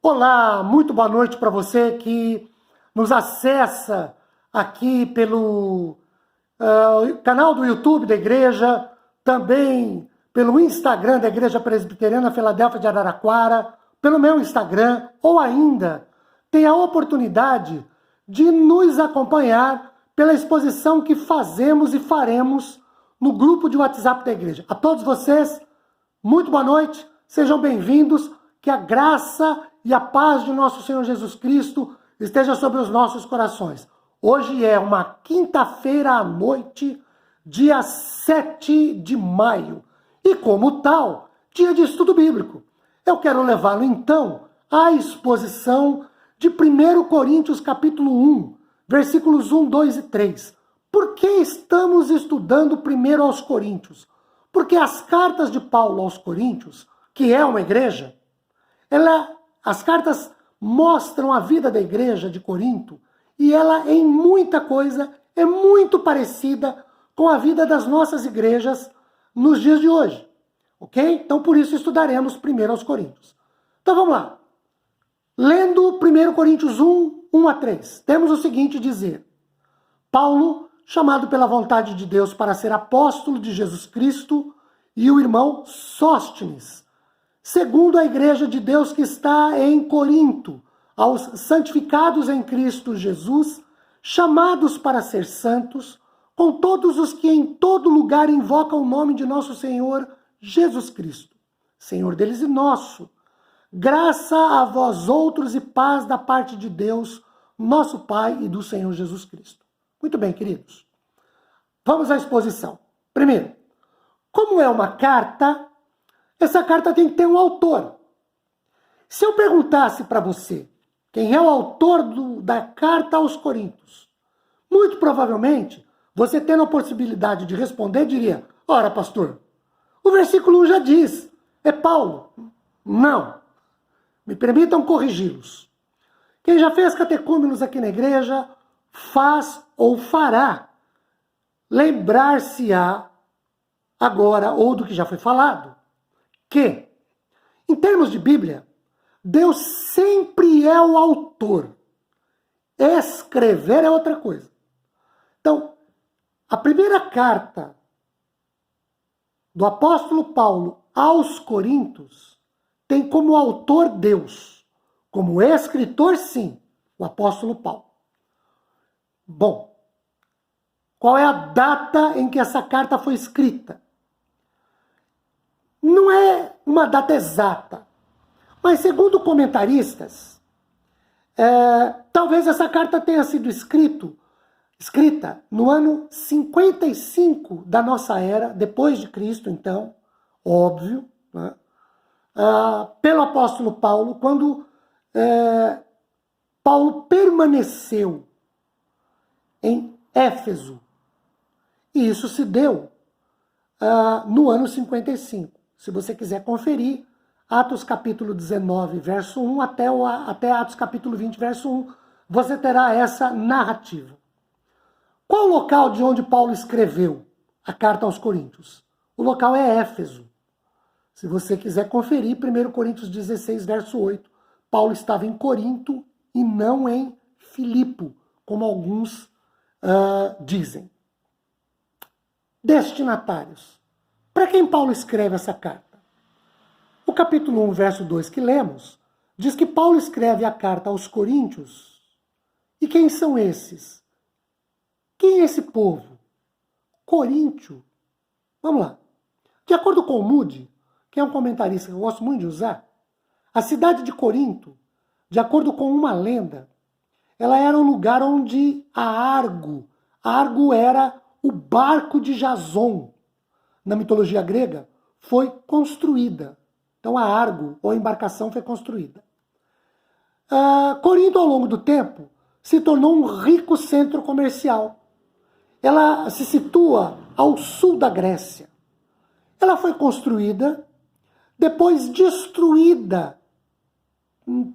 Olá, muito boa noite para você que nos acessa aqui pelo canal do YouTube da igreja, também pelo Instagram da Igreja Presbiteriana Filadélfia de Araraquara, pelo meu Instagram, ou ainda tem a oportunidade de nos acompanhar pela exposição que fazemos e faremos no grupo de WhatsApp da igreja. A todos vocês, muito boa noite, sejam bem-vindos, que a graça e a paz de nosso Senhor Jesus Cristo esteja sobre os nossos corações. Hoje é uma quinta-feira à noite, dia 7 de maio, e como tal, dia de estudo bíblico. Eu quero levá-lo então à exposição de 1 Coríntios capítulo 1, versículos 1, 2 e 3. Por que estamos estudando primeiro aos Coríntios? Porque as cartas de Paulo aos Coríntios, que é uma igreja, as cartas mostram a vida da igreja de Corinto e ela, em muita coisa, é muito parecida com a vida das nossas igrejas nos dias de hoje. Ok? Então, por isso, estudaremos primeiro aos Coríntios. Então, vamos lá. Lendo 1 Coríntios 1, 1 a 3, temos o seguinte a dizer: Paulo, chamado pela vontade de Deus para ser apóstolo de Jesus Cristo, e o irmão Sóstenes, segundo a igreja de Deus que está em Corinto, aos santificados em Cristo Jesus, chamados para ser santos, com todos os que em todo lugar invocam o nome de nosso Senhor Jesus Cristo, Senhor deles e nosso. Graça a vós outros e paz da parte de Deus, nosso Pai e do Senhor Jesus Cristo. Muito bem, queridos. Vamos à exposição. Primeiro, como é uma carta, essa carta tem que ter um autor. Se eu perguntasse para você quem é o autor da carta aos Coríntios, muito provavelmente você, tendo a possibilidade de responder, diria: ora, pastor, o versículo 1 já diz, é Paulo. Não. Me permitam corrigi-los. Quem já fez catecúmenos aqui na igreja faz ou fará lembrar-se-á agora, ou do que já foi falado, que, em termos de Bíblia, Deus sempre é o autor. Escrever é outra coisa. Então, a primeira carta do apóstolo Paulo aos Coríntios tem como autor Deus. Como escritor, sim, o apóstolo Paulo. Bom, qual é a data em que essa carta foi escrita? Não é uma data exata, mas segundo comentaristas, talvez essa carta tenha sido escrita no ano 55 da nossa era, depois de Cristo, então, óbvio, né? Pelo apóstolo Paulo, quando Paulo permaneceu em Éfeso. E isso se deu no ano 55. Se você quiser conferir, Atos capítulo 19, verso 1, até Atos capítulo 20, verso 1, você terá essa narrativa. Qual o local de onde Paulo escreveu a carta aos Coríntios? O local é Éfeso. Se você quiser conferir, 1 Coríntios 16, verso 8, Paulo estava em Corinto e não em Filipo, como alguns dizem. Destinatários. Para quem Paulo escreve essa carta? O capítulo 1, verso 2 que lemos, diz que Paulo escreve a carta aos Coríntios. E quem são esses? Quem é esse povo? Coríntio. Vamos lá. De acordo com o Moody, que é um comentarista que eu gosto muito de usar, a cidade de Corinto, de acordo com uma lenda, ela era um lugar onde a Argo era o barco de Jason, na mitologia grega, foi construída. Então a Argo, ou a embarcação, foi construída. Corinto, ao longo do tempo, se tornou um rico centro comercial. Ela se situa ao sul da Grécia. Ela foi construída, depois destruída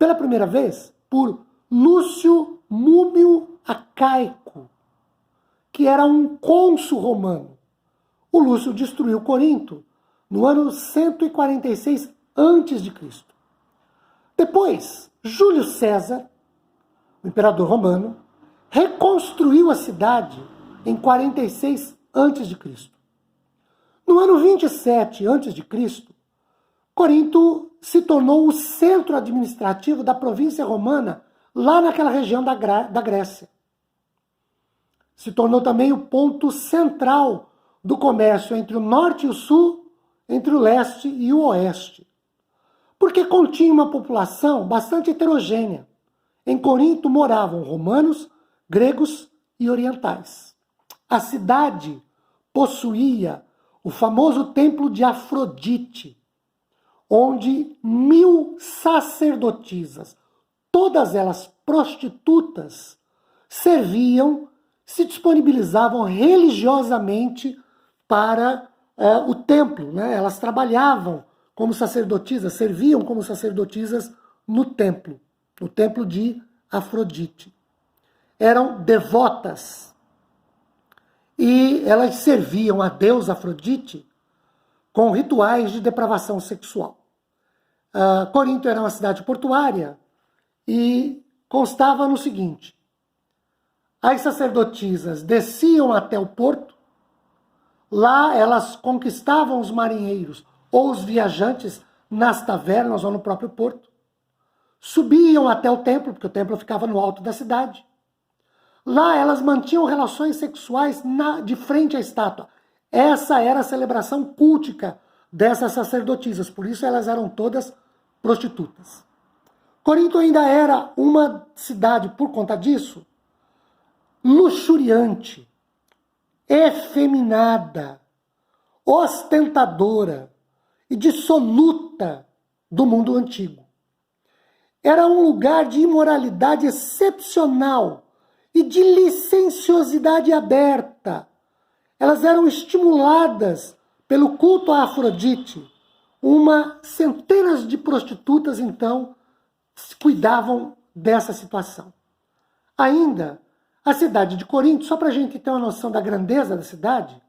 pela primeira vez por Lúcio Múmio Acaico, que era um cônsul romano. O Lúcio destruiu Corinto no ano 146 a.C. Depois, Júlio César, o imperador romano, reconstruiu a cidade em 46 a.C. No ano 27 a.C., Corinto se tornou o centro administrativo da província romana, lá naquela região da Grécia. Se tornou também o ponto central do comércio entre o norte e o sul, entre o leste e o oeste. Porque continha uma população bastante heterogênea. Em Corinto moravam romanos, gregos e orientais. A cidade possuía o famoso templo de Afrodite, onde 1000 sacerdotisas, todas elas prostitutas, serviam, se disponibilizavam religiosamente para o templo, né? Elas trabalhavam como sacerdotisas, serviam como sacerdotisas no templo de Afrodite. Eram devotas e elas serviam a deusa Afrodite com rituais de depravação sexual. Corinto era uma cidade portuária e constava no seguinte: as sacerdotisas desciam até o porto, lá elas conquistavam os marinheiros ou os viajantes nas tavernas ou no próprio porto, subiam até o templo, porque o templo ficava no alto da cidade. Lá elas mantinham relações sexuais de frente à estátua. Essa era a celebração cultica dessas sacerdotisas, por isso elas eram todas prostitutas. Corinto ainda era uma cidade, por conta disso, luxuriante, efeminada, ostentadora e dissoluta do mundo antigo. Era um lugar de imoralidade excepcional e de licenciosidade aberta. Elas eram estimuladas pelo culto a Afrodite. Centenas de prostitutas, então, cuidavam dessa situação. Ainda, a cidade de Corinto, só para a gente ter uma noção da grandeza da cidade,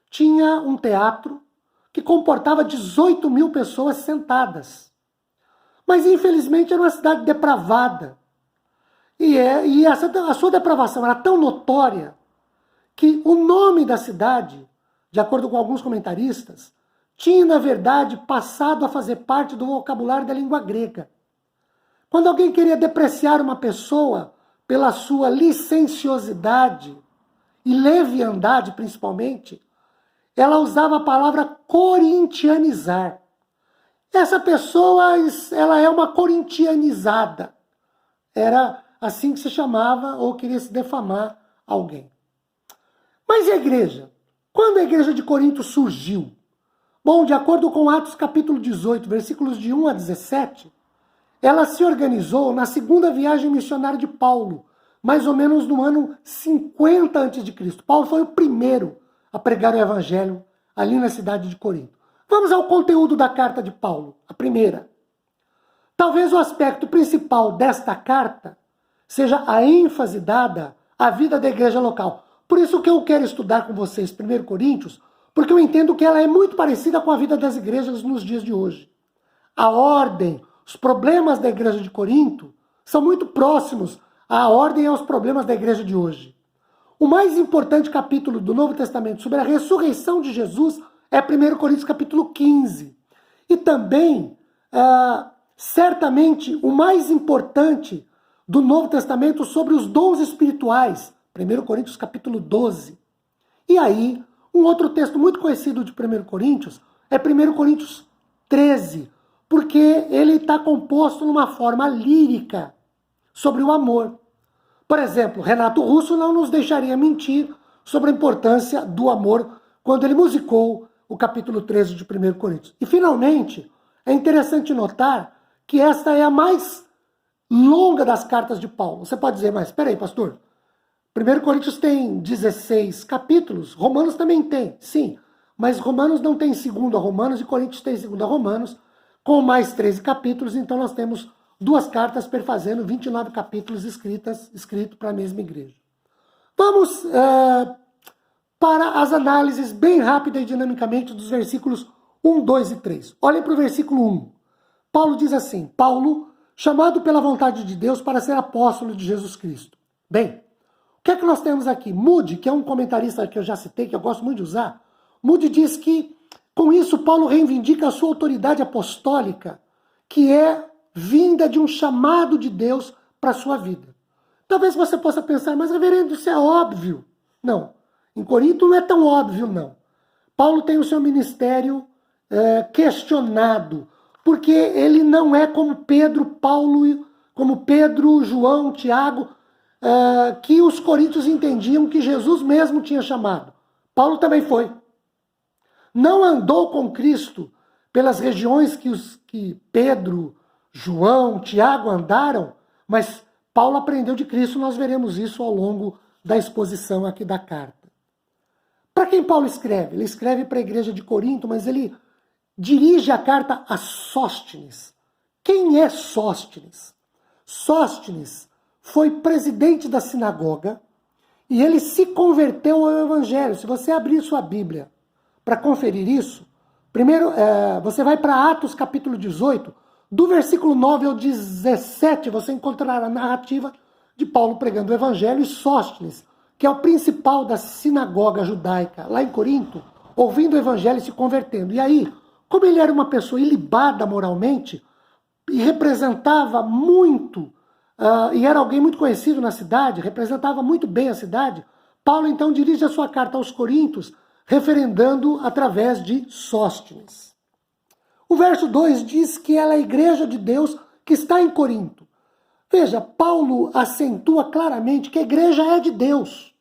tinha um teatro que comportava 18.000 pessoas sentadas. Mas, infelizmente, era uma cidade depravada. E a sua depravação era tão notória que o nome da cidade, de acordo com alguns comentaristas, tinha, na verdade, passado a fazer parte do vocabulário da língua grega. Quando alguém queria depreciar uma pessoa pela sua licenciosidade e leviandade, principalmente, ela usava a palavra corintianizar. Essa pessoa, ela é uma corintianizada. Era assim que se chamava ou queria se defamar alguém. Mas e a igreja? Quando a igreja de Corinto surgiu? Bom, de acordo com Atos capítulo 18, versículos de 1 a 17, ela se organizou na segunda viagem missionária de Paulo, mais ou menos no ano 50 a.C. Paulo foi o primeiro a pregar o evangelho ali na cidade de Corinto. Vamos ao conteúdo da carta de Paulo, a primeira. Talvez o aspecto principal desta carta seja a ênfase dada à vida da igreja local. Por isso que eu quero estudar com vocês 1 Coríntios, porque eu entendo que ela é muito parecida com a vida das igrejas nos dias de hoje. A ordem, os problemas da igreja de Corinto são muito próximos à ordem e aos problemas da igreja de hoje. O mais importante capítulo do Novo Testamento sobre a ressurreição de Jesus é 1 Coríntios capítulo 15. E também, certamente, o mais importante do Novo Testamento sobre os dons espirituais, 1 Coríntios capítulo 12. E aí, um outro texto muito conhecido de 1 Coríntios é 1 Coríntios 13, porque ele está composto numa forma lírica sobre o amor. Por exemplo, Renato Russo não nos deixaria mentir sobre a importância do amor quando ele musicou o capítulo 13 de 1 Coríntios. E, finalmente, é interessante notar que esta é a mais longa das cartas de Paulo. Você pode dizer, mas espera aí, pastor, 1 Coríntios tem 16 capítulos, Romanos também tem, sim, mas Romanos não tem 2 Romanos e Coríntios tem 2 Romanos, com mais 13 capítulos, então nós temos 2 cartas perfazendo 29 capítulos escritos para a mesma igreja. Vamos para as análises bem rápidas e dinamicamente dos versículos 1, 2 e 3. Olhem para o versículo 1. Paulo diz assim: Paulo, chamado pela vontade de Deus para ser apóstolo de Jesus Cristo. Bem, o que é que nós temos aqui? Moody, que é um comentarista que eu já citei, que eu gosto muito de usar, Moody diz que, com isso, Paulo reivindica a sua autoridade apostólica, que é vinda de um chamado de Deus para a sua vida. Talvez você possa pensar, mas reverendo, isso é óbvio. Não, em Corinto não é tão óbvio, não. Paulo tem o seu ministério questionado, porque ele não é como Pedro, João, Tiago, que os coríntios entendiam que Jesus mesmo tinha chamado. Paulo também foi. Não andou com Cristo pelas regiões que Pedro, João, Tiago andaram, mas Paulo aprendeu de Cristo, nós veremos isso ao longo da exposição aqui da carta. Para quem Paulo escreve? Ele escreve para a igreja de Corinto, mas ele dirige a carta a Sóstenes. Quem é Sóstenes? Sóstenes foi presidente da sinagoga e ele se converteu ao evangelho. Se você abrir sua Bíblia para conferir isso, primeiro você vai para Atos capítulo 18, do versículo 9 ao 17, você encontrará a narrativa de Paulo pregando o evangelho e Sóstenes, que é o principal da sinagoga judaica lá em Corinto, ouvindo o evangelho e se convertendo. E aí, como ele era uma pessoa ilibada moralmente, e representava muito, e era alguém muito conhecido na cidade, representava muito bem a cidade, Paulo então dirige a sua carta aos Coríntios, referendando através de Sóstenes. O verso 2 diz que ela é a igreja de Deus que está em Corinto. Veja, Paulo acentua claramente que a igreja é de Deus.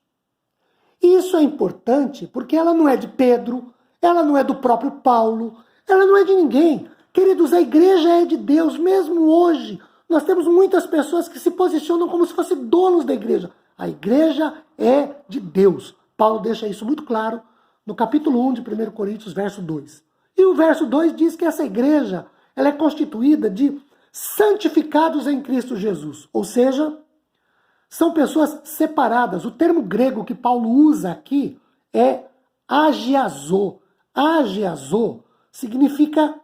Isso é importante porque ela não é de Pedro, ela não é do próprio Paulo, ela não é de ninguém. Queridos, a igreja é de Deus, mesmo hoje. Nós temos muitas pessoas que se posicionam como se fossem donos da igreja. A igreja é de Deus. Paulo deixa isso muito claro no capítulo 1 de 1 Coríntios, verso 2. E o verso 2 diz que essa igreja ela é constituída de santificados em Cristo Jesus. Ou seja, são pessoas separadas. O termo grego que Paulo usa aqui é agiazo. Agiazo significa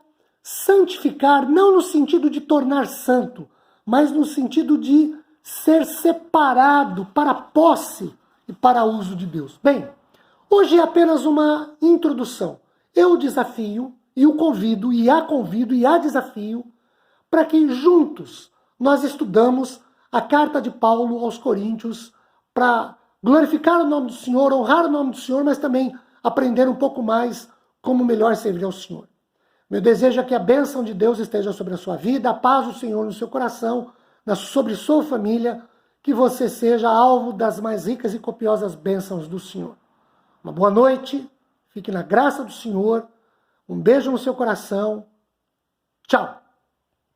santificar, não no sentido de tornar santo, mas no sentido de ser separado para a posse e para uso de Deus. Bem, hoje é apenas uma introdução. Eu o desafio, e o convido, e a desafio, para que juntos nós estudamos a carta de Paulo aos Coríntios, para glorificar o nome do Senhor, honrar o nome do Senhor, mas também aprender um pouco mais como melhor servir ao Senhor. Meu desejo é que a bênção de Deus esteja sobre a sua vida, a paz do Senhor no seu coração, sobre sua família, que você seja alvo das mais ricas e copiosas bênçãos do Senhor. Uma boa noite, fique na graça do Senhor, um beijo no seu coração, tchau!